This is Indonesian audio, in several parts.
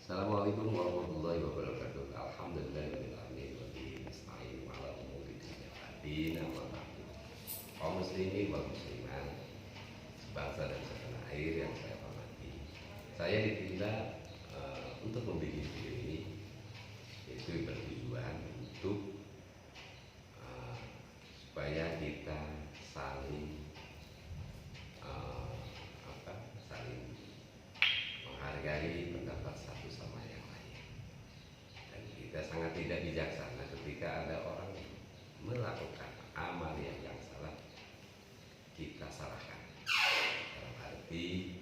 Assalamualaikum warahmatullahi wabarakatuh. Alhamdulillahirobbilalamin wa bihi nasta'in ala umuri dunya waddin. Amma ba'du. Kaum muslimin wal muslimat sebangsa dan setanah air yang saya hormati. Saya dipilih untuk membuat video ini, yaitu bertujuan untuk supaya kita saling saling menghargai pendapat satu sama yang lain. Dan kita sangat tidak bijaksana ketika ada orang melakukan amal yang salah, kita salahkan. Dalam arti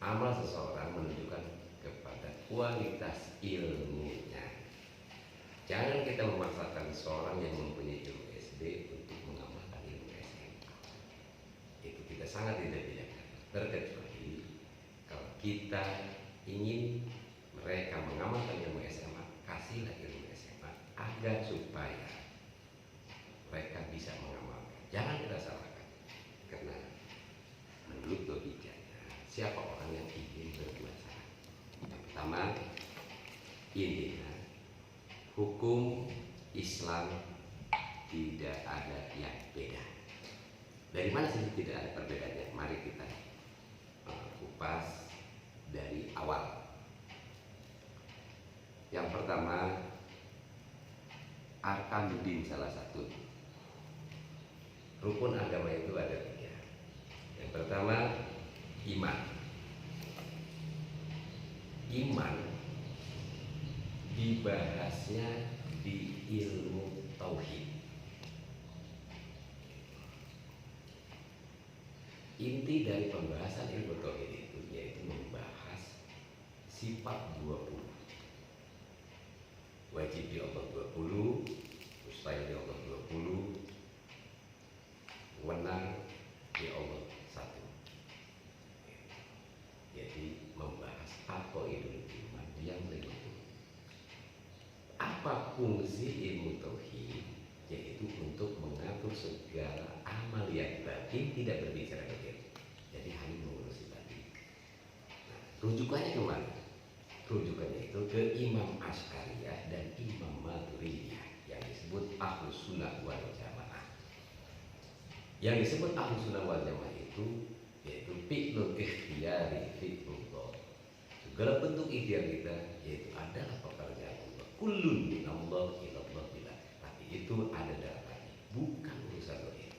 amal seseorang menunjukkan kepada kualitas ilmunya. Jangan kita memaksakan seorang yang mempunyai ilmu SD untuk mengamalkan ilmu SMA. Itu kita sangat tidak bijaksana. Terkecuali kalau kita ingin mereka mengamalkan ilmu SMA, kasihlah ilmu SMA agar supaya mereka bisa mengamalkan. Jangan kita salahkan, karena menurut logikanya siapa orang yang ingin berbuat salah? Yang pertama, intinya hukum Islam tidak ada yang beda. Dari mana sih tidak ada perbedaannya? Mari kita kupas dari awal. Yang pertama, arkanuddin salah satu. Rukun agama itu ada 3. Yang pertama, iman. Iman dibahasnya di ilmu tauhid. Inti dari pembahasan ilmu tauhid itu yaitu membahas sifat 20. Wajib di Allah 20, mustahil di Allah 20, wewenang di Allah 1. Jadi membahas apa itu iman yang 50. Apa fungsi ilmu tauhid? Yaitu untuk mengatur segala amal yang batin, tidak berbicara batin. Jadi hanya mengurusi batin. Nah, rujukannya kemana? Rujukannya itu ke Imam Asy'ariyah dan Imam Maturidiyah yang disebut Ahlus Sunnah wal Jamaah. Yang disebut Ahlus Sunnah wal Jamaah itu yaitu fi'lul ikhtiyari fi'lullah. Segala bentuk ikhtiar kita yaitu adalah pekerjaan Allah. Kullun minallah ilallah bila. Tapi itu ada dalam hati, bukan urusan dohir.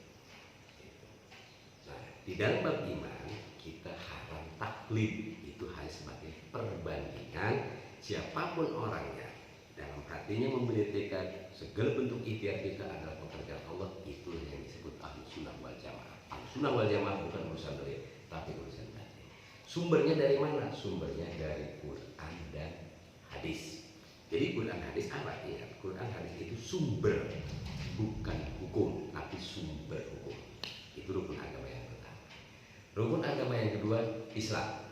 Nah, di dalam bab iman kita haram taklid. Itu hanya sebagai perbandingan siapapun orangnya. Dalam hatinya memberi tekad segala bentuk ikhtiar kita adalah pekerjaan Allah. Itu yang disebut Ahlus Sunnah wal Jamaah. Ahlus Sunnah wal Jamaah bukan urusan dohir, tapi urusan batin. Sumbernya dari mana? Sumbernya dari Quran dan hadis. Jadi Quran hadis apa? Ingat, Quran hadis itu sumber, bukan hukum, tapi sumber hukum. Itu rukun agama yang pertama. Rukun agama yang kedua, Islam.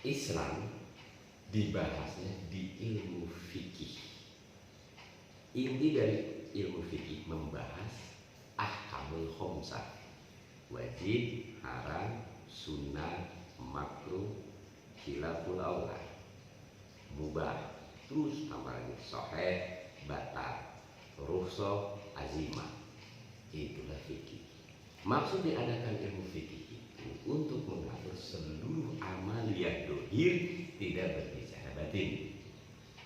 Islam dibahasnya di ilmu fikih. Inti dari ilmu fikih membahas ahkamul khamsah. Wajib, haram, sunnah, makruh, khilaful aula, mubah, terus tambah lagi sahih, batal, rukhsah, azimah. Itulah fikih. Maksud diadakan ilmu fikih itu untuk mengatur seluruh amaliyah dohir, tidak berbicara batin.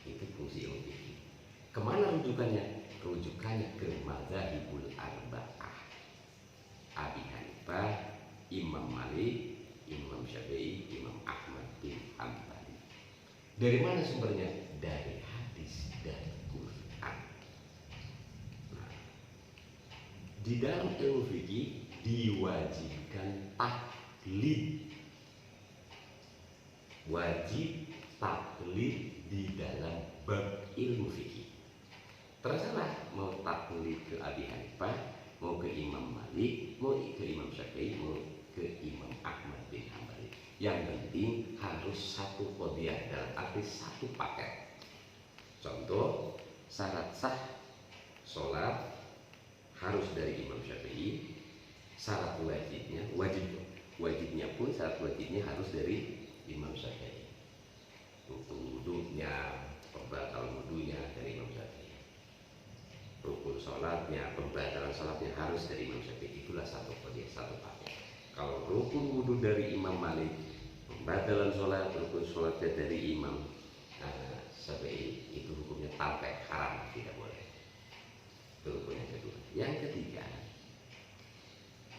Itu fungsi ilmu fikih. Kemana rujukannya? Rujukannya ke mazhabul arba'ah. Abi Hanifah, Imam Malik, Imam Syafi'i, Imam Ahmad bin Hanbali. Dari mana sumbernya? Dari hadis dan Quran. Nah, di dalam ilmu fikih diwajibkan taklid. Wajib taklid di dalam bab ilmu fikih. Terserah mau taklid ke Abi Hanifah, mau ke Imam Malik, mau ke Imam Syafi'i, mau ke Imam Ahmad bin Hanbali. Yang penting harus satu qadhiyah, dalam arti satu paket. Contoh, syarat sah sholat harus dari Imam Syafi'i. Syarat wajibnya pun syarat wajibnya harus dari Imam Syafi'i. rukun wudunya, pembatalan wudunya dari Imam Syafi'i, rukun sholatnya, pembatalan sholatnya harus dari Imam Syafi'i. Itulah satu paket. Kalau rukun wudu dari Imam Malik, pembatalan sholat, rukun sholatnya dari Imam Syafi'i, itu hukumnya talqeh, haram, tidak boleh. Itu rukun yang kedua. Yang ketiga,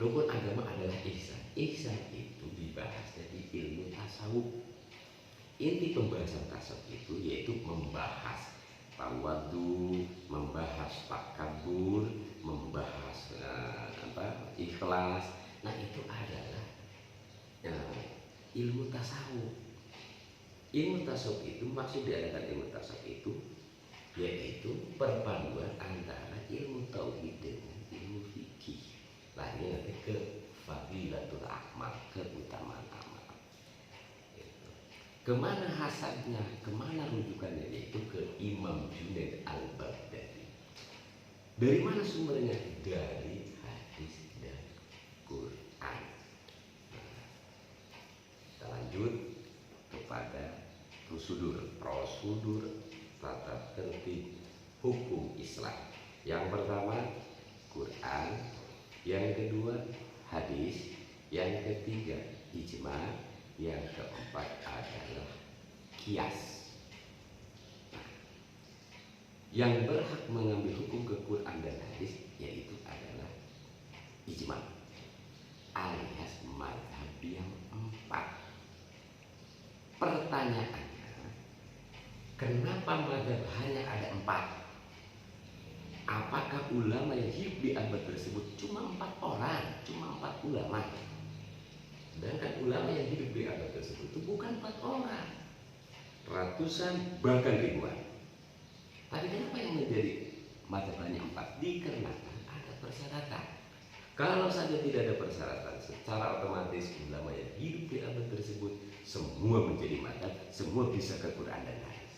rukun agama adalah ihsan. Ihsan itu dibahasnya di ilmu tasawuf. Inti pembahasan tasawuf itu yaitu membahas tawadu, membahas takabur, membahas ikhlas. Nah, itu adalah ilmu tasawuf. Ilmu tasawuf itu, maksud diadakan ilmu tasawuf itu yaitu perpaduan antara ilmu tauhid dengan ilmu fikih. Lainnya nanti ke fadilatul amal, keutamaan amal. Gitu. Kemana hasadnya, kemana rujukannya, yaitu ke Imam Junaid al-Baghdadi. Dari mana sumbernya? Dari hadis dan Quran. Kita lanjut kepada prosedur tata tertib hukum Islam. Yang pertama Quran, yang kedua hadis, yang ketiga ijma, yang keempat adalah kias. Yang berhak mengambil hukum ke Quran dan hadis yaitu adalah ijma, alias mazhab yang empat. Pertanyaannya, kenapa mazhab hanya ada empat? Apakah ulama yang hidup di abad tersebut cuma 4 orang, cuma 4 ulama? Sedangkan ulama yang hidup di abad tersebut itu bukan 4 orang, ratusan bahkan ribuan. Tapi kenapa yang menjadi mazhab hanya 4? Dikarenakan ada persyaratan. Kalau saja tidak ada persyaratan, secara otomatis ulama yang hidup di abad tersebut semua menjadi mazhab, semua bisa ke Quran dan hadis.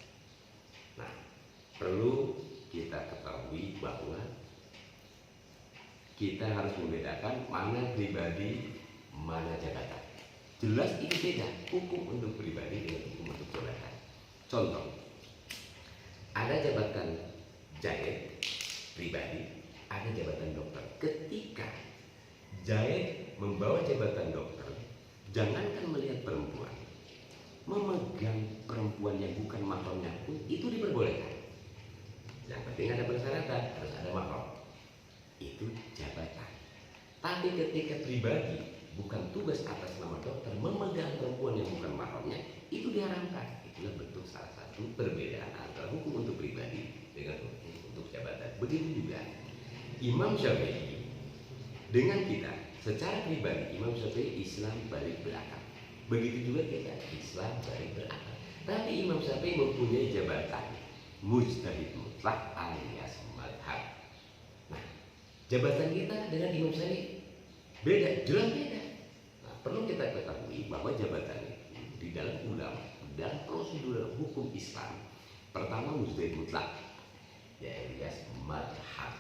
Nah, perlu kita ketahui bahwa kita harus membedakan mana pribadi, mana jabatan. Jelas ini beda, hukum untuk pribadi dengan hukum untuk jabatan. Contoh, ada jabatan jahit pribadi, ada jabatan dokter. Ketika jahit membawa jabatan dokter, jangankan melihat perempuan, memegang perempuan yang bukan mahramnya pun itu diperbolehkan. Yang penting ada persyaratan, harus ada mahram. Itu jabatan. Tapi ketika pribadi, bukan tugas atas nama dokter, memegang perempuan yang bukan mahramnya, itu diharamkan. Itulah bentuk salah satu perbedaan antara hukum untuk pribadi dengan hukum untuk jabatan. Begitu juga Imam Syafi'i dengan kita, secara pribadi Imam Syafi'i Islam balik belakang. Begitu juga kita, Islam balik belakang. Tapi Imam Syafi'i mempunyai jabatan mujtahid mutlak alias madhab. Nah, jabatan kita dengan Imam Syafi'i beda, jelas beda. Nah, perlu kita ketahui bahwa jabatan itu di dalam ulama, dalam prosedur hukum Islam, pertama mujtahid mutlak, alias madhab,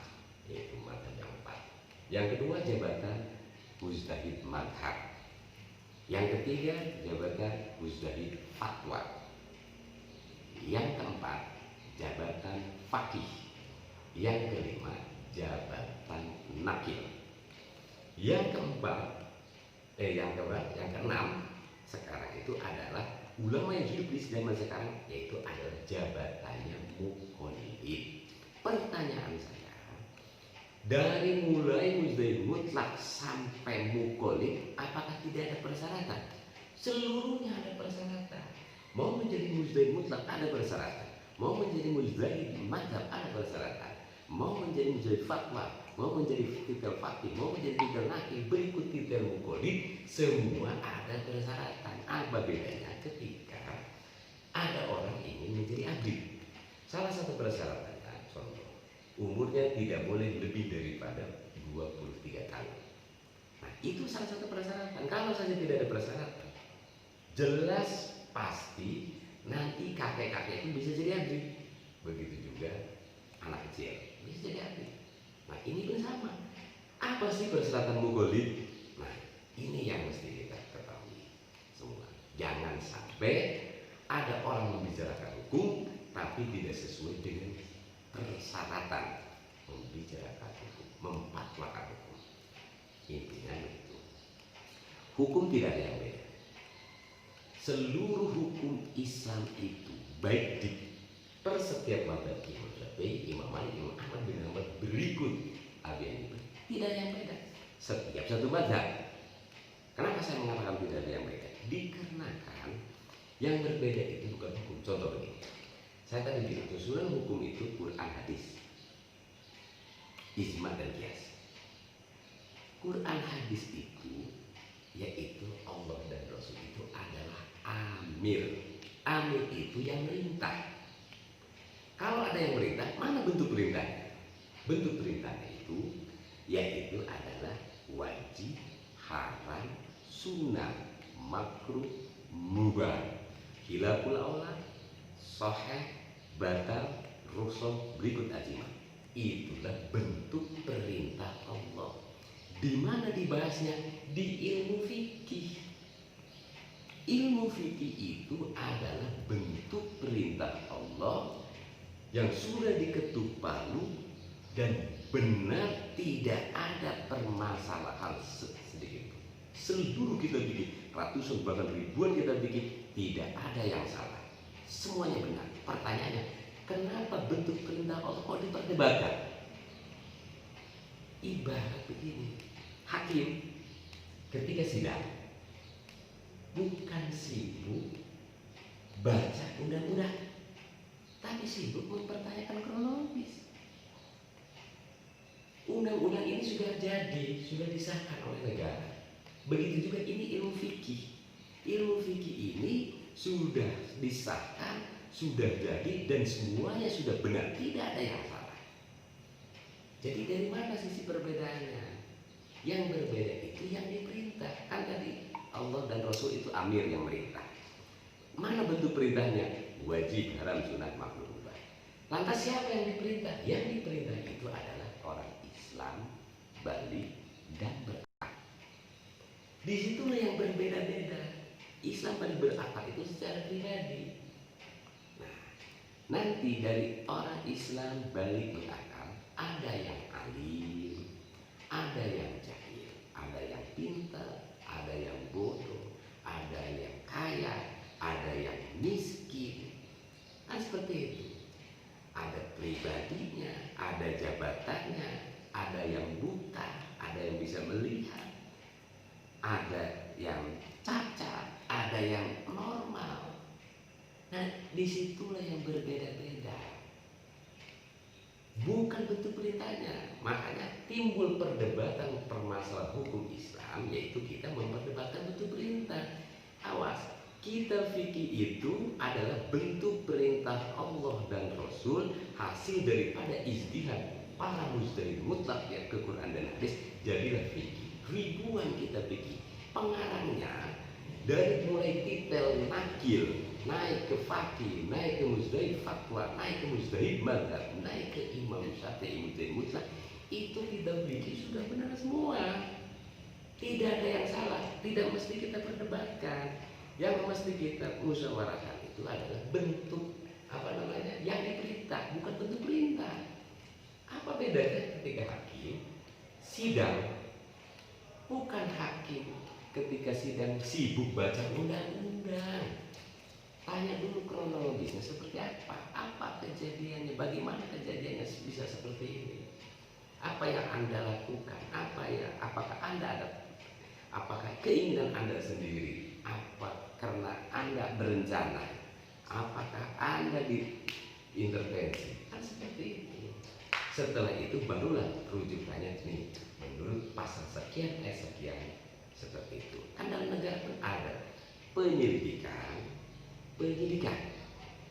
yaitu madhab yang 4. Yang kedua jabatan mujtahid madhab. Yang ketiga jabatan mujtahid fatwa. Yang keempat jabatan faqih. Yang kelima jabatan nakil. Yang keenam sekarang itu adalah ulama yang hidup di zaman sekarang, yaitu adalah jabatannya muqallid. Pertanyaan saya, dari mulai mujtahid mutlak sampai muqallid, apakah tidak ada persyaratan? Seluruhnya ada persyaratan. Mau menjadi mujtahid mutlak ada persyaratan, mau menjadi mujtahid madhab ada persyaratan, mau menjadi mujtahid fatwa, mau menjadi titel faqih, mau menjadi titel nakil, berikut titel muqallid, semua ada persyaratan. Apa bedanya ketika ada orang ingin menjadi abid? Salah satu persyaratannya, contoh, umurnya tidak boleh lebih daripada 23 tahun. Nah, itu salah satu persyaratan. Kalau saja tidak ada persyaratan, jelas pasti nanti kakek-kakek itu bisa jadi abid. Begitu juga anak kecil bisa jadi abid. Nah, ini pun sama. Apa sih persyaratan muqallid? Nah, ini yang mesti kita ketahui semua. Jangan sampai Ada orang membicarakan hukum tapi tidak sesuai dengan persyaratan membicarakan hukum, memfatwakan hukum. Intinya itu. Hukum tidak ada yang beda. Seluruh hukum Islam itu baik di setiap mazhab Imam Syafi'i, Imam Malik, Imam Ahmad bin Hanbal berikut Abi Hanifah tidak ada yang beda. Setiap satu mazhab. Kenapa saya mengatakan tidak ada yang beda? Dikarenakan yang berbeda itu bukan hukum. Contoh begini. Saya tadi bilang susunan hukum itu Quran, hadis, ijma dan qiyas. Quran hadis itu yaitu Allah dan Rasul itu adalah amir. Amir itu yang merintah. Kalau ada yang merintah, mana bentuk perintahnya? Bentuk perintahnya itu yaitu adalah wajib, haram, sunnah, makruh, mubah, khilaful aula, sahih, batal, rukhsah, berikut ajmah. Itulah bentuk perintah Allah. Di mana dibahasnya? Di ilmu fikih. Ilmu fikih itu adalah bentuk perintah Allah yang sudah diketuk palu dan benar, tidak ada permasalahan sedikit. Seluruh kita bikin, ratusan bahkan ribuan kita bikin, tidak ada yang salah. Semuanya benar. Pertanyaannya, kenapa bentuk perintah Allah kok diperdebatkan? Ibarat begini, hakim ketika sidang bukan sibuk baca undang-undang, tapi sibuk mempertanyakan kronologis. Undang-undang ini sudah jadi, sudah disahkan oleh negara. Begitu juga ini ilmu fikih. Ilmu fikih ini sudah disahkan, sudah jadi, dan semuanya sudah benar, tidak ada yang salah. Jadi dari mana sisi perbedaannya? Yang berbeda itu yang diperintah. Kan tadi Allah dan Rasul itu amir yang merintah. Mana bentuk perintahnya? Wajib, haram, sunat, makruh, mubah. Lantas siapa yang diperintah? Yang diperintah itu adalah orang Islam, balik dan berakal. Disitulah yang berbeda-beda. Islam dan berakal itu secara pribadi. Nah, nanti dari orang Islam balik berakal, ada yang alim, ada yang jahil, ada yang pintar, ada yang bodoh, ada yang kaya, ada yang miskin. Kan seperti itu. Ada pribadinya, ada jabatannya, ada yang buta, ada yang bisa melihat, ada yang cacat, ada yang normal. Nah, disitulah yang berbeda-beda. Bukan bentuk perintahnya. Makanya timbul perdebatan permasalahan hukum Islam, yaitu kita memperdebatkan bentuk perintah. Awas, kita fikih itu adalah bentuk perintah Allah dan Rasul, hasil daripada ijtihad para mujtahid mutlak yang ke Quran dan hadis, jadilah fikih. Ribuan kita fikih. Pengarangnya dari mulai titel nakil, naik ke fakih, naik ke mujtahid fatwa, naik ke mujtahid mazhab, naik ke Imam Syafi'i mujtahid mutlak, itu kita fikih sudah benar semua. Tidak ada yang salah, tidak mesti kita perdebatkan. Yang mesti kita musyawarahkan itu adalah bentuk yang diperintah, bukan bentuk perintah. Apa bedanya ketika hakim sidang? Bukan hakim ketika sidang sibuk baca undang-undang. Tanya dulu kronologisnya seperti apa kejadiannya, bagaimana kejadiannya bisa seperti ini, apa yang Anda lakukan, apakah Anda ada, apakah keinginan Anda sendiri, apa karena Anda berencana, apakah Anda diintervensi, kan seperti itu. Setelah itu barulah rujukannya nih, menurut pasal sekian sekian, seperti itu. Kan dalam negara pun ada penyidikan.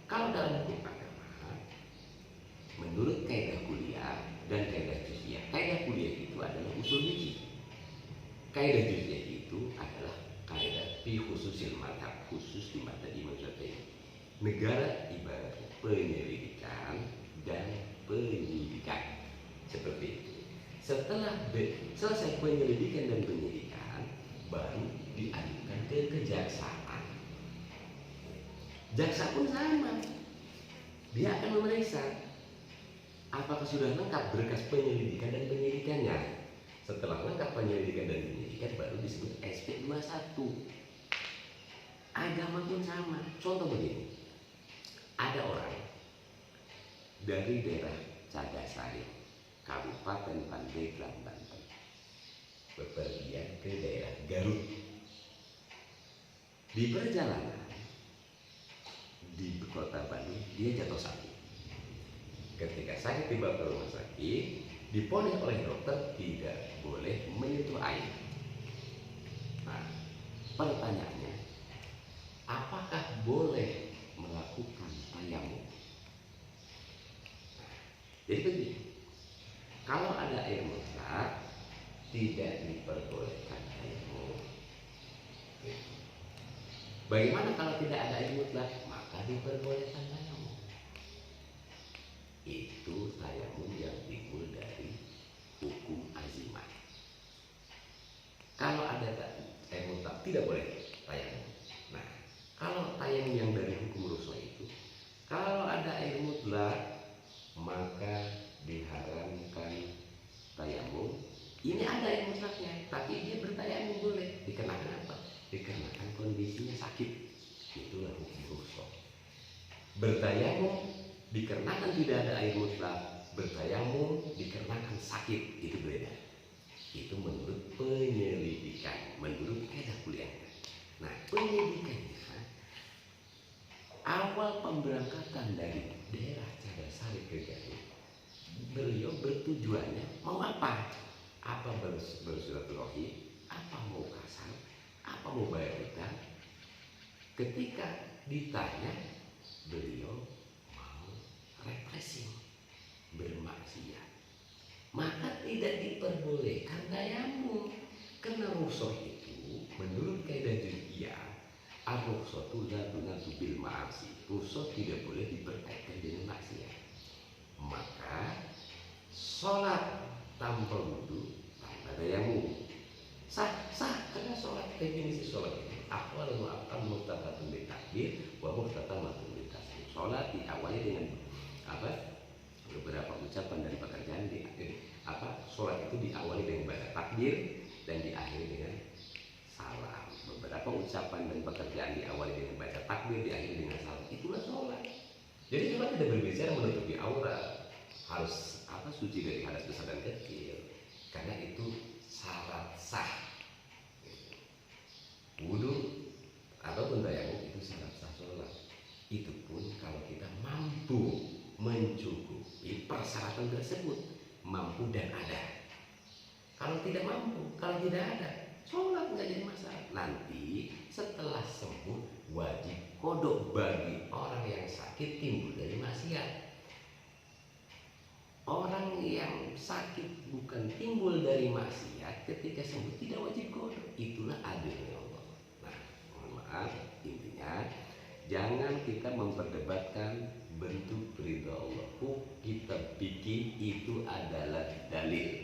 Kalau dalam hukum agama, menurut kaidah kuliah dan kaidah juz'iyah, kaidah kuliah itu adalah usul fikih. Kaidah juz'iyah itu adalah kaidah fi khususil madhab, khusus di mata Imam Syafi'i. Negara ibaratnya penyelidikan dan penyidikan, seperti itu. Setelah selesai penyelidikan dan penyidikan, baru diajukan ke kejaksaan. Jaksa pun sama, dia akan memeriksa apakah sudah lengkap berkas penyelidikan dan penyidikannya. Setelah lengkap penyelidikan dan penyidikan baru disebut SP21. Agama pun sama. Contoh begini, ada orang dari daerah Cagasari, Kabupaten Pandeglang, Banten, bepergian ke daerah Garut. Di perjalanan di kota Bandung dia jatuh sakit. Ketika sakit dibawa ke rumah sakit, diponis oleh dokter tidak boleh menyentuh air. Nah, pertanyaannya, apakah boleh melakukan tayamum? Jadi begini, kalau ada air mutlak tidak diperbolehkan tayamum. Bagaimana kalau tidak ada air mutlak? Maka diperbolehkan tayamum. Itu tayamum yang timbul dari hukum azimah. Kalau ada air mutlak tidak boleh tayamum. Nah, kalau tayamum yang dari hukum rukhsah itu, kalau ada air mutlak maka diharamkan tayamum. Ini ada air mutlaknya, tapi dia bertayamum boleh. Dikarenakan apa? Dikarenakan kondisinya sakit. Itulah hukum rukhsah. Bertayamum dikarenakan tidak ada air mutlak, bertayamum dikarenakan sakit, itu beda. Itu menurut penyelidikan, menurut kaidah kuliahnya. Nah, penyelidikannya awal pemberangkatan dari daerah Cagasari ke Garut, beliau bertujuannya mau apa? Apa bersilaturahmi, apa mau kasar, apa mau bayar utang. Ketika ditanya, beliau mau refreshing, bermaksiat, maka tidak diperbolehkan tayamum. Karena rukhsah itu menurut kaidah juz'iyah, ar-rukhsatu la tunatu bil ma'asi. Rukhsah tidak boleh diperkaitkan dengan maksiat. Maka sholat tanpa wudu, tanpa tayamum sah karena sholat, definisi sholat itu akwal mu'aqqal muqtadatun bil takbir wa muqtatamatun bil tasbih. Sholat diawali dengan apa? Beberapa ucapan dari pekerjaan sholat itu diawali dengan baca takbir dan diakhiri dengan salam. Beberapa ucapan dan pekerjaan diawali dengan baca takbir, diakhiri dengan salam. Itulah sholat. Jadi sholat tidak berbicara menutupi aurat, harus suci dari hadas besar dan kecil, karena itu syarat sah. Wudu ataupun tayamum itu syarat sah sholat. Itu pun kalau kita mampu mencukupi persyaratan tersebut, mampu dan ada. Kalau tidak mampu, kalau tidak ada, sholat nggak jadi masalah. Nanti setelah sembuh wajib kodok bagi orang yang sakit timbul dari maksiat. Orang yang sakit bukan timbul dari maksiat, ketika sembuh tidak wajib kodok. Itulah adilnya Allah. Nah, mohon maaf, intinya jangan kita memperdebatkan bentuk ridha Allah. Kita bikin itu adalah dalil,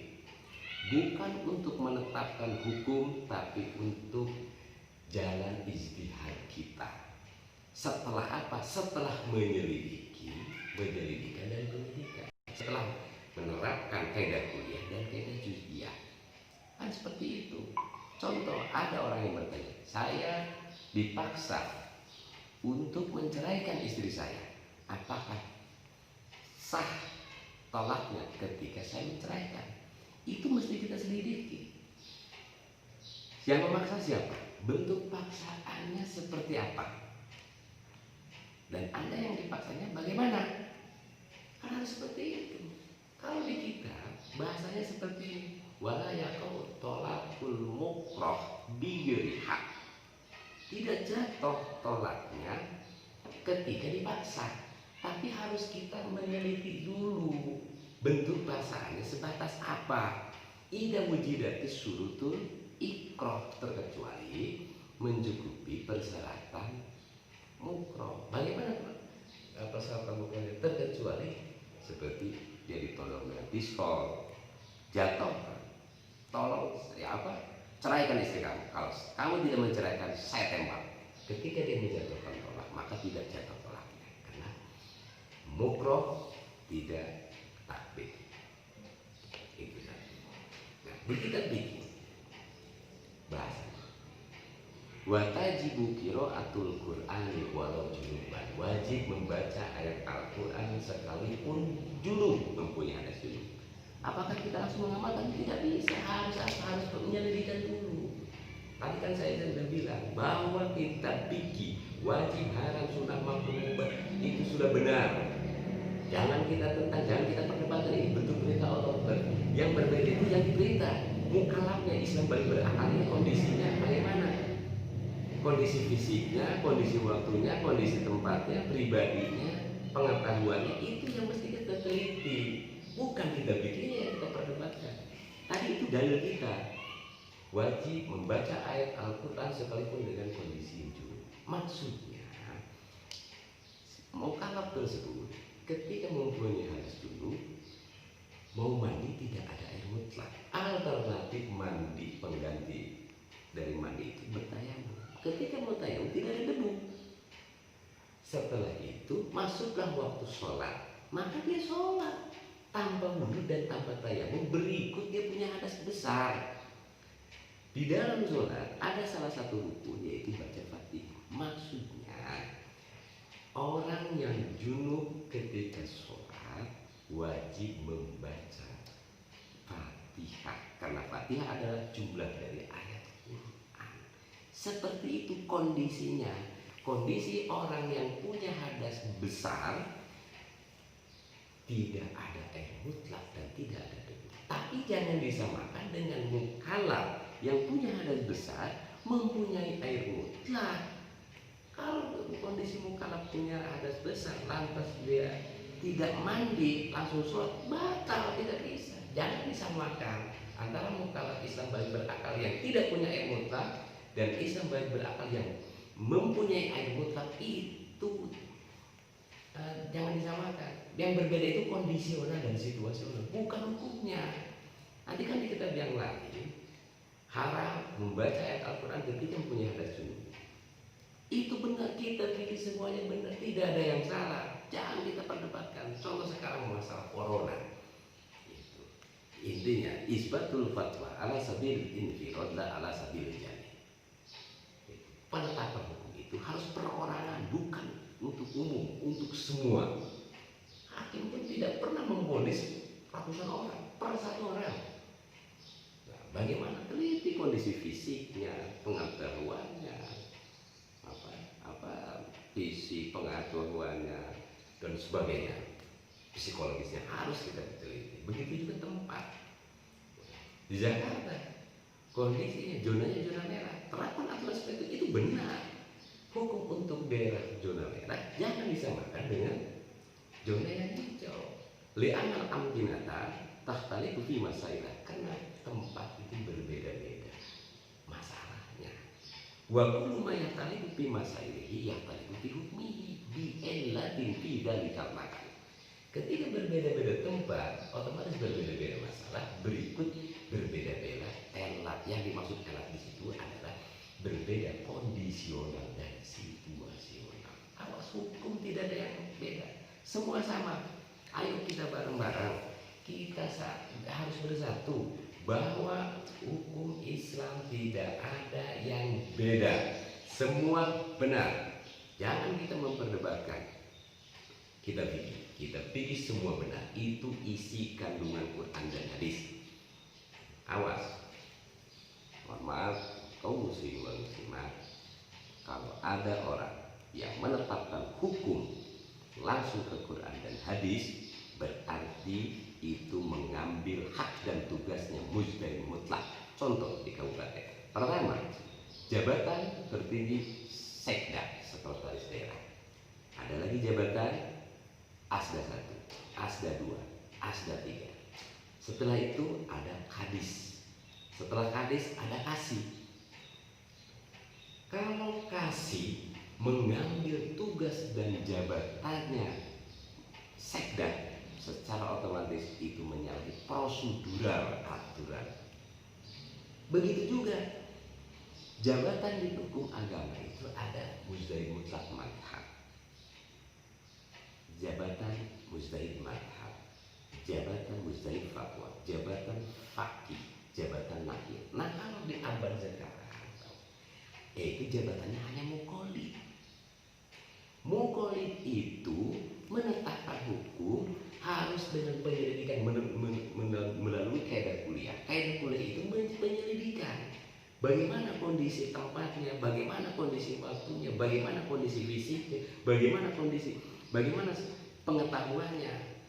bukan untuk menetapkan hukum, tapi untuk jalan ijtihad kita. Setelah apa? Setelah menyelidiki, penyelidikan dan penyidikan. Setelah menerapkan kaidah kuliah dan kaidah juz'iyah. Kan seperti itu. Contoh, ada orang yang bertanya, saya dipaksa untuk menceraikan istri saya. Apakah sah talaknya ketika saya menceraikan? Itu mesti kita selidiki. Yang memaksa siapa? Bentuk paksaannya seperti apa? Dan Anda yang dipaksanya bagaimana? Kan harus seperti itu. Kalau di kita bahasanya seperti ini, wala yaqau tolakul mukrah bighairi hak. Tidak jatuh tolaknya ketika dipaksa, tapi harus kita meneliti dulu bentuk paksaannya sebatas apa. Ida wujidatis surutul ikrah, terkecuali mencukupi persyaratan mukrah. Bagaimana persyaratan mukrah? Terkecuali seperti dia ditodong dengan pistol, jatuh, tolong ceraikan istri kamu. Kalau kamu tidak menceraikan, saya tembak. Ketika dia menjatuhkan tolak, maka tidak jatuh mukroh, tidak takbir. Itu satu. Nah, di kitab bikin bahasa watajibu qiraatul Qur'ani walau junuban, wajib membaca ayat Al-Quran sekalipun junub, mempunyai hadas junub. Apakah kita langsung mengamalkan? Tidak bisa, harus penyelidikan dulu. Tadi kan saya sudah bilang bahwa kitab fikih wajib, haram, sunnah, makruh, mubah itu sudah benar. Jangan kita perdebatkan ini bentuk perintah Allah. Yang berbeda itu yang diperintah. Mukallafnya Islam balik berakalnya, kondisinya bagaimana? Kondisi fisiknya, kondisi waktunya, kondisi tempatnya, pribadinya, pengetahuannya, itu yang mesti kita teliti. Bukan kita bikinnya yang kita perdebatkan. Tadi itu dalil kita. Wajib membaca ayat Al-Quran sekalipun dengan kondisi yang junub. Maksudnya, mukallaf tersebut ketika mempunyai hadas junub, mau mandi tidak ada air mutlak. Alternatif mandi pengganti dari mandi itu bertayamum. Ketika mau tayamum tidak ada debu. Setelah itu masuklah waktu sholat, maka dia sholat tanpa wudu dan tanpa tayamum. Berikut dia punya hadas besar. Di dalam sholat ada salah satu rukun yaitu baca Fatihah. Maksudnya orang yang junub ketika sholat wajib membaca Fatihah, karena Fatihah adalah jumlah dari ayat Quran. Seperti itu kondisinya. Kondisi orang yang punya hadas besar, tidak ada air mutlak dan tidak ada debu. Tapi jangan disamakan dengan mukallaf yang punya hadas besar mempunyai air mutlak. Kalau kondisi mukallaf punya hadas besar lantas dia tidak mandi langsung sholat, batal, tidak bisa. Jangan disamakan antara mukallaf Islam balik berakal yang tidak punya air mutlak dan Islam balik berakal yang mempunyai air mutlak. Itu jangan disamakan. Yang berbeda itu kondisional dan situasional, bukan hukumnya. Nanti kan di kitab yang lain haram membaca ayat Al-Quran ketika mempunyai hadas junub. Itu benar, kita pilih semuanya benar, tidak ada yang salah. Jangan kita perdebatkan. Contoh sekarang masalah corona. Itu. Intinya isbatul fatwa ala sabil infirad la ala sabil jami. Penetapan hukum itu harus perorangan, bukan untuk umum, untuk semua. Hakim pun tidak pernah memvonis ratusan orang, per satu orang. Nah, bagaimana teliti kondisi fisiknya, pengetahuannya, visi pengetahuannya dan sebagainya, psikologisnya harus kita teliti. Begitu juga tempat. Di Jakarta kondisinya zonanya zona merah, terapkan aturan seperti itu benar. Hukum untuk daerah zona merah jangan disamakan dengan zona yang hijau. Li'anal amkinata tahtalifu fi masailah, karena tempat itu berbeda-beda masalahnya. Wa kullu ma yahtalifu fi masailihi yahtalifu fi hukmihi bi illatin fi dzalikal makan. Ketika berbeda-beda tempat, otomatis berbeda-beda masalah. Berikut berbeda-beda elat. Yang dimaksud elat di situ adalah berbeda kondisional dan situasional. Awas, hukum tidak ada yang beda, semua sama. Ayo kita bareng-bareng, kita harus bersatu bahwa hukum Islam tidak ada yang beda, semua benar. Jangan kita memperdebatkan. Kita pikir semua benar. Itu isi kandungan Quran dan hadis. Awas, mohon maaf kaum muslim dan muslimat, kalau ada orang yang menetapkan hukum langsung ke Quran dan hadis, berarti itu mengambil hak dan tugasnya mujtahid mutlak. Contoh di kabupaten pertama, jabatan tertinggi sekda, sekretaris daerah. Ada lagi jabatan asda 1, asda 2, asda 3. Setelah itu ada kadis. Setelah kadis ada kasih. Kalau kasih mengambil tugas dan jabatannya sekda, secara otomatis itu menyalahi prosedural aturan. Begitu juga jabatan di hukum agama itu ada mujtahid mutlak madhab. Jabatan mujtahid madhab, jabatan mujtahid fatwa, jabatan fakih, jabatan nakil. Nah kalau di abad sekarang itu jabatannya hanya mukolid. Mukolid itu menetapkan hukum harus dengan penyelidikan melalui kaidah kuliah. Kaidah kuliah itu penyelidikan. Bagaimana kondisi tempatnya, bagaimana kondisi waktunya, bagaimana kondisi fisiknya, bagaimana pengetahuannya.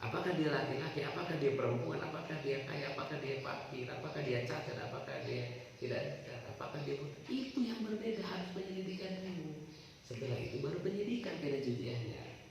Apakah dia laki-laki, apakah dia perempuan, apakah dia kaya, apakah dia fakir, apakah dia cacat, apakah dia tidak cacat, apakah dia itu yang berbeda, harus penyelidikan dulu. Setelah itu baru penyidikan kaidah judiahnya.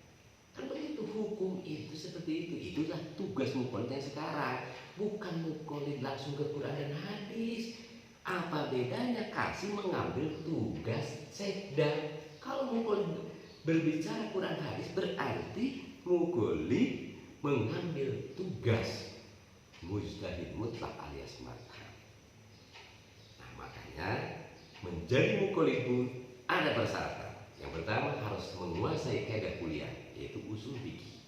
Kan begitu, hukum itu seperti itu. Itulah tugas mukolid yang sekarang. Bukan mukolid langsung ke Quran dan hadis. Apa bedanya Kasih mengambil tugas sekda? Kalau mukolid berbicara Quran hadis berarti mukolid mengambil tugas mujtahid mutlak alias madhab. Nah makanya menjadi mukolid pun ada persyaratan. Yang pertama harus menguasai kaidah kuliah, yaitu usul fikih.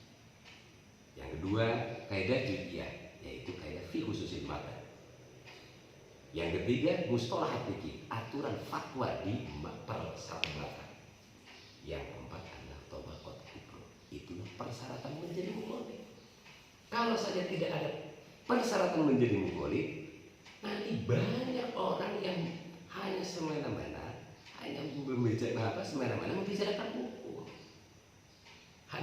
Yang kedua kaidah judiah, yaitu kaidah fi khususil madhab. Yang ketiga mustalahat fikih, aturan fatwa di persyaratan madhab. Yang keempat adalah tabaqat kubra. Itulah persyaratan menjadi mukolid. Kalau saja tidak ada persyaratan menjadi mukolid, nanti banyak orang yang hanya semena-mena, hanya semena-mena membicarakan hukum.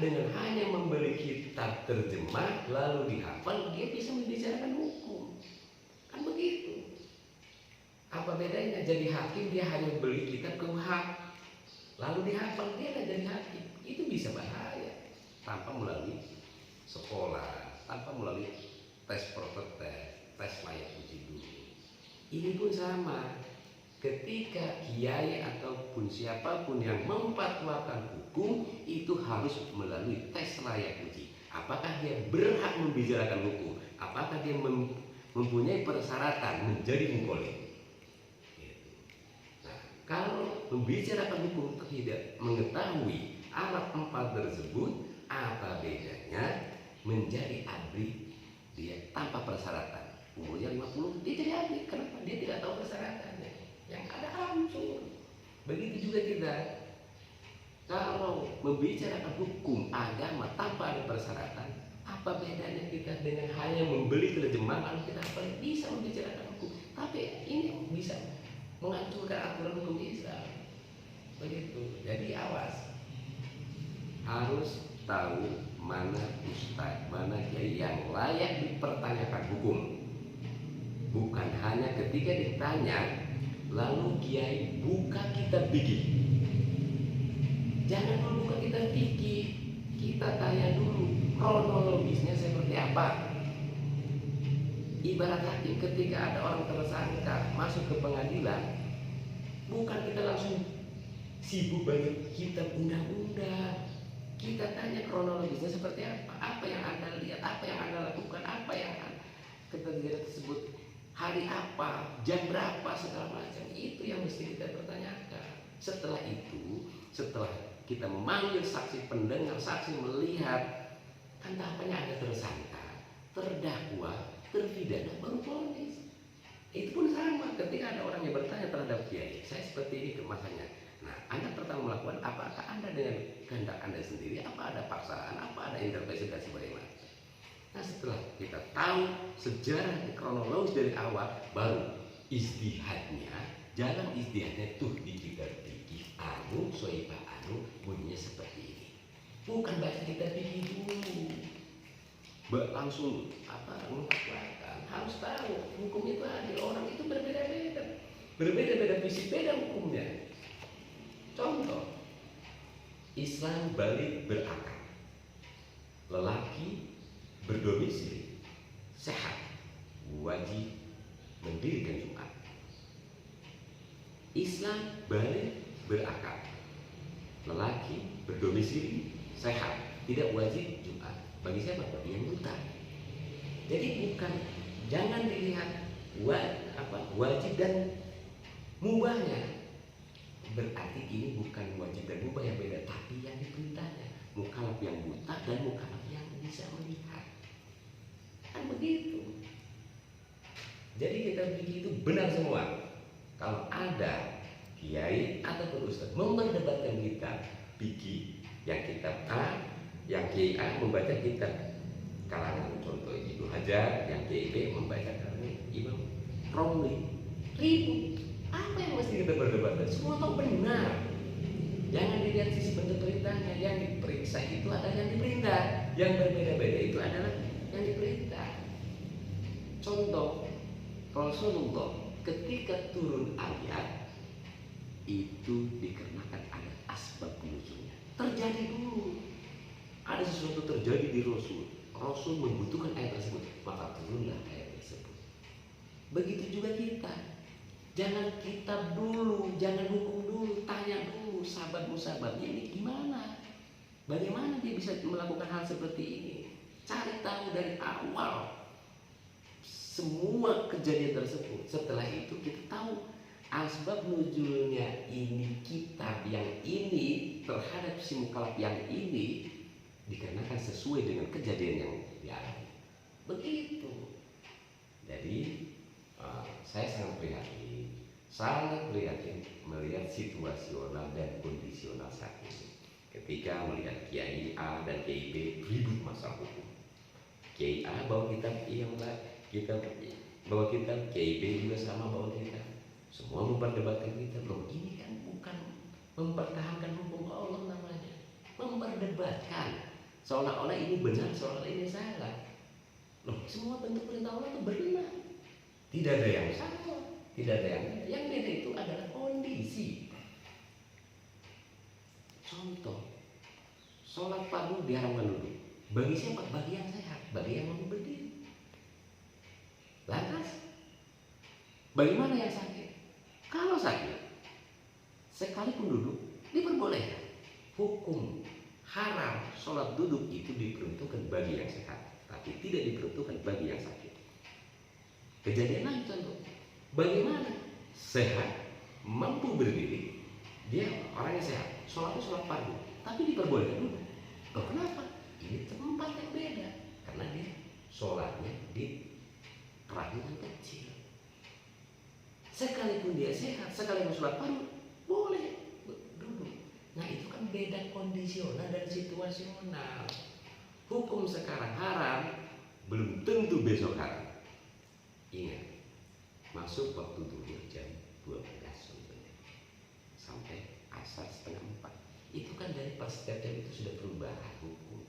Dengan hanya membeli kitab terjemah lalu dihafal, dia bisa membicarakan hukum. Kan begitu. Apa bedanya jadi hakim? Dia hanya beli kitab kuhab lalu dihafal, dia akan jadi hakim. Itu bisa bahaya tanpa melalui sekolah, tanpa melalui tes prototes, tes layak uji dulu. Ini pun sama. Ketika kiai ataupun siapapun yang memfatwakan hukum itu harus melalui tes layak uji. Apakah dia berhak membicarakan hukum? Apakah dia mempunyai persyaratan menjadi mukolid? Nah, kalau membicarakan hukum tidak mengetahui alat 4 tersebut, apa bedanya menjadi abri dia tanpa persyaratan? Umurnya 50 dia jadi abri. Kenapa? Dia tidak tahu persyaratannya. Yang ada hancur. Begitu juga kita kalau membicarakan hukum agama tanpa ada persyaratan, apa bedanya kita dengan hanya membeli terjemahan lalu kita bisa membicarakan hukum, tapi ini bisa menghancurkan aturan hukum Islam. Begitu. Jadi awas, harus tahu mana ustaz, mana kiai yang layak dipertanyakan hukum. Bukan hanya ketika ditanya lalu kiai buka kitab fikih. Jangan dulu buka kitab fikih, kita tanya dulu kronologisnya seperti apa. Ibarat hakim ketika ada orang tersangka masuk ke pengadilan, bukan kita langsung sibuk baca kitab undang-undang. Kita tanya kronologisnya seperti apa, apa yang Anda lihat, apa yang Anda lakukan, apa yang kejadian tersebut, hari apa, jam berapa, segala macam. Itu yang mesti kita pertanyakan. Setelah itu, setelah kita memanggil saksi, pendengar, saksi melihat, kan tahapannya ada tersangka, terdakwa, terpidana, baru vonis. Itu pun sama ketika ada orang yang bertanya terhadap kiai, saya seperti ini kemasannya. Nah, Anda pertama melakukan, apakah Anda dengan kehendak Anda sendiri, apa ada paksaan, apa ada intervensi dan sebagainya. Nah, setelah kita tahu sejarah kronologis dari awal, baru istihadnya, jalan istihadnya tuh di kitab fikih anu, soibah anu, bunyinya seperti ini. Bukan baca kitab fikih dulu, langsung mengatakan, harus tahu hukum itu adil, orang itu berbeda-beda fisik, beda hukumnya. Contoh, Islam balik berakal, lelaki berdomisili sehat wajib mendirikan Jumat. Islam balik berakal, lelaki berdomisili sehat tidak wajib Jumat. Bagi siapa? Bagi yang buta. Jadi bukan, jangan dilihat wajib dan mubahnya. Berarti ini bukan wajib dan mubah yang beda, tapi yang diperintahnya. Mukallaf yang buta dan mukallaf yang bisa melihat. Kan begitu. Jadi kita pikir itu benar semua. Kalau ada kiai atau ustaz memperdebatkan kitab fikih yang kitab A, yang kiai A membaca kitab kalangan contoh Ibnu Hajar, yang kiai B membaca kalangan Imam Romli, ribut. Apa yang mesti kita berdebatkan? Semua tahu benar. Jangan dilihat sisi bentuk perintahnya. Yang diperiksa itu adalah yang diperintah. Yang berbeda-beda itu adalah yang diperintah. Contoh, Rasulullah ketika turun ayat itu dikarenakan ada asbab nuzulnya. Terjadi dulu. Ada sesuatu terjadi di Rasul. Rasul membutuhkan ayat tersebut, maka turunlah ayat tersebut. Begitu juga kita. Jangan kitab dulu, jangan hukum dulu, tanya dulu sahabat-sahabatnya ini gimana, bagaimana dia bisa melakukan hal seperti ini. Cari tahu dari awal semua kejadian tersebut. Setelah itu kita tahu asbab nuzulnya ini, kitab yang ini terhadap si mukallaf yang ini dikarenakan sesuai dengan kejadian yang dialami. Begitu. Jadi saya sangat prihatin melihat situasional dan kondisional saat ini. Ketika melihat Kiai A dan Kiai B ribut masalah hukum. Kiai A bawa kitab yang bawa kitab, Kiai B juga sama bawa kitab. Semua memperdebatkan kitab. Loh, ini kan bukan mempertahankan hukum Allah namanya. Memperdebatkan. Seolah-olah ini benar, seolah-olah ini salah. Loh, semua bentuk perintah Allah itu benar. Tidak ada yang salah, tidak ada yang beda itu adalah kondisi. Contoh, sholat fardu diharamkan dulu. Bagi siapa? Bagi yang sehat, bagi yang mampu berdiri. Lantas, bagaimana yang sakit? Kalau sakit, sekalipun duduk diperbolehkan. Hukum haram sholat duduk itu diperuntukkan bagi yang sehat, tapi tidak diperuntukkan bagi yang sakit. Kejadian lain contoh, bagaimana sehat, mampu berdiri, dia orangnya sehat, sholatnya sholat fardu, tapi diperbolehkan dulu. Loh, kenapa? Ini tempat yang beda, karena dia sholatnya di perahu yang kecil. Sekalipun dia sehat, sekalipun sholat fardu, boleh duduk. Nah, itu kan beda kondisional dan situasional. Hukum sekarang haram, belum tentu besok haram. Ingat, masuk waktu zuhur jam 12 sampai asar setengah 4. Itu kan dari pas setiap jam itu sudah perubahan hukum.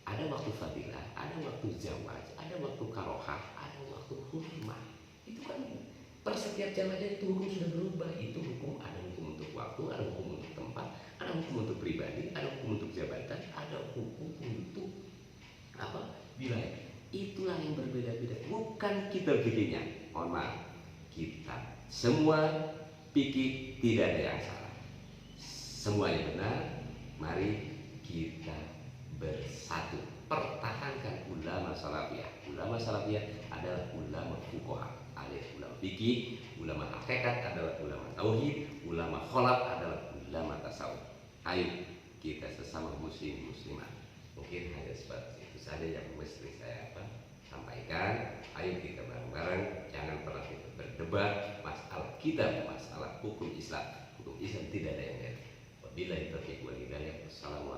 Ada waktu fadilah, ada waktu zawaj, ada waktu karohah, ada waktu hurmah. Itu kan per setiap jam aja itu hukum sudah berubah. Itu hukum, ada hukum untuk waktu, ada hukum untuk tempat, ada hukum untuk pribadi, ada hukum untuk jabatan, ada hukum untuk apa? Wilayah. Itulah yang berbeda-beda, bukan kita fikihnya. Mohon maaf, kita semua fikih tidak ada yang salah, semuanya benar. Mari kita bersatu, pertahankan ulama salafiyah. Ulama salafiyah adalah ulama fuqaha, alias ulama fikih. Ulama hakikat adalah ulama tauhid. Ulama kholaf adalah ulama tasawuf. Ayo kita sesama muslim muslimah. Mungkin hanya seperti itu saja yang mesti saya sampaikan. Ayo kita bareng-bareng, jangan pernah kita berdebat masalah kita, masalah hukum Islam. Hukum Islam tidak ada yang lain. Wabillahi taufiq wal hidayah. Wassalamualaikum.